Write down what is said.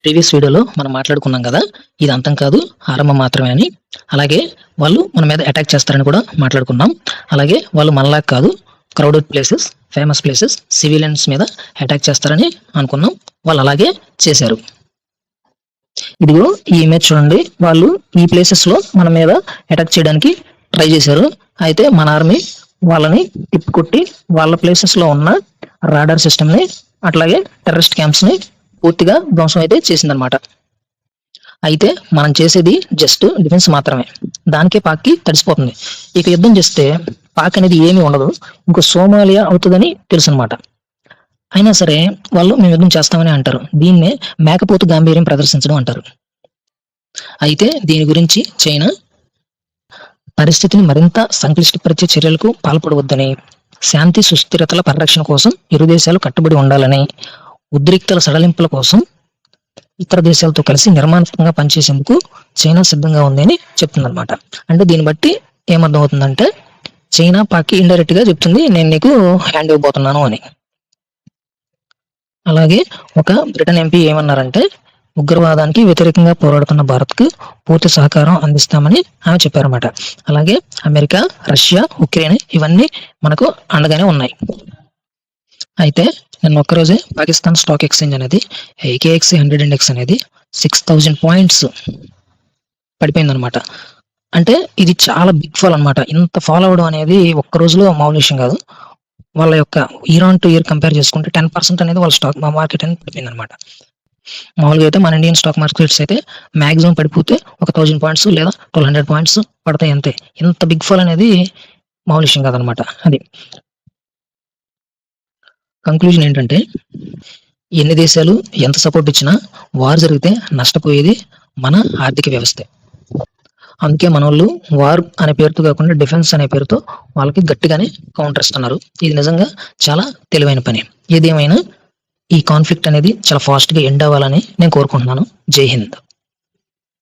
Previous వీడియోలో మనం మాట్లాడుకున్నాం కదా, ఇది అంతం కాదు ఆరంభం మాత్రమే అని. అలాగే వాళ్ళు మన మీద అటాక్ చేస్తారని కూడా మాట్లాడుకున్నాం. అలాగే వాళ్ళు మనలాగా కాదు, crowded places, famous places, civilians మీద అటాక్ చేస్తారని అనుకున్నాం. వాళ్ళు అలాగే చేశారు. ఇదిగో ఈ ఇమేజ్ చూడండి. వాళ్ళు ఈ ప్లేసెస్లో మన మీద అటాక్ చేయడానికి ట్రై చేశారు. అయితే మన ఆర్మీ వాళ్ళని తిప్పికొట్టి వాళ్ళ ప్లేసెస్లో ఉన్న రాడార్ సిస్టమ్ని అట్లాగే టెర్రరిస్ట్ క్యాంప్స్ని పూర్తిగా ధ్వంసం అయితే చేసిందనమాట. అయితే మనం చేసేది జస్ట్ డిఫెన్స్ మాత్రమే. దానికే పాక్కి తడిసిపోతుంది. ఇక యుద్ధం చేస్తే పాక్ అనేది ఏమీ ఉండదు, ఇంకో సోమాలియా అవుతుందని తెలుసు అనమాట. అయినా సరే వాళ్ళు మేము యుద్ధం చేస్తామని అంటారు. దీన్నే మేకపోతు గాంభీర్యం ప్రదర్శించడం అంటారు. అయితే దీని గురించి చైనా పరిస్థితిని మరింత సంక్లిష్టపరిచే చర్యలకు పాల్పడవద్దని, శాంతి సుస్థిరతల పరిరక్షణ కోసం ఇరు దేశాలు కట్టుబడి ఉండాలని, ఉద్రిక్తల సడలింపుల కోసం ఇతర దేశాలతో కలిసి నిర్మాణాత్మకంగా పనిచేసేందుకు చైనా సిద్ధంగా ఉందని చెప్తుందన్నమాట. అంటే దీన్ని బట్టి ఏమర్థం అవుతుందంటే చైనా పాక్కి ఇండైరెక్ట్ గా చెప్తుంది, నేను నీకు హ్యాండ్ ఇవ్వబోతున్నాను అని. అలాగే ఒక బ్రిటన్ ఎంపీ ఏమన్నారంటే, ఉగ్రవాదానికి వ్యతిరేకంగా పోరాడుతున్న భారత్కు పూర్తి సహకారం అందిస్తామని ఆమె చెప్పారన్నమాట. అలాగే అమెరికా, రష్యా, ఉక్రెయిన్ ఇవన్నీ మనకు అండగానే ఉన్నాయి. అయితే నిన్న ఒక్కరోజే పాకిస్తాన్ స్టాక్ ఎక్స్చేంజ్ అనేది ఏకేఎక్స్ 100 ఇండెక్స్ అనేది 6000 పాయింట్స్ పడిపోయిందనమాట. అంటే ఇది చాలా బిగ్ ఫాల్ అనమాట. ఇంత ఫాల్ అవ్వడం అనేది ఒక్క రోజులో మామూలు విషయం కాదు. వాళ్ళ యొక్క ఇయర్ టు ఇయర్ కంపేర్ చేసుకుంటే 10% అనేది వాళ్ళ స్టాక్ మార్కెట్ అనేది పడిపోయింది అనమాట. మామూలుగా అయితే మన ఇండియన్ స్టాక్ మార్కెట్స్ అయితే మాక్సిమం పడిపోతే ఒక 1000 పాయింట్స్ లేదా 1200 పాయింట్స్ పడతాయి అంతే. ఇంత బిగ్ ఫాల్ అనేది మామూలు విషయం కాదనమాట. అది కంక్లూజన్ ఏంటంటే, ఎన్ని దేశాలు ఎంత సపోర్ట్ ఇచ్చినా వార్ జరిగితే నష్టపోయేది మన ఆర్థిక వ్యవస్థే. అందుకే మనోళ్ళు వార్ అనే పేరుతో కాకుండా డిఫెన్స్ అనే పేరుతో వాళ్ళకి గట్టిగానే కౌంటర్ ఇస్తున్నారు. ఇది నిజంగా చాలా తెలివైన పని. ఏదేమైనా ఈ కాన్ఫ్లిక్ట్ అనేది చాలా ఫాస్ట్గా ఎండ్ అవ్వాలని నేను కోరుకుంటున్నాను. జై హింద్.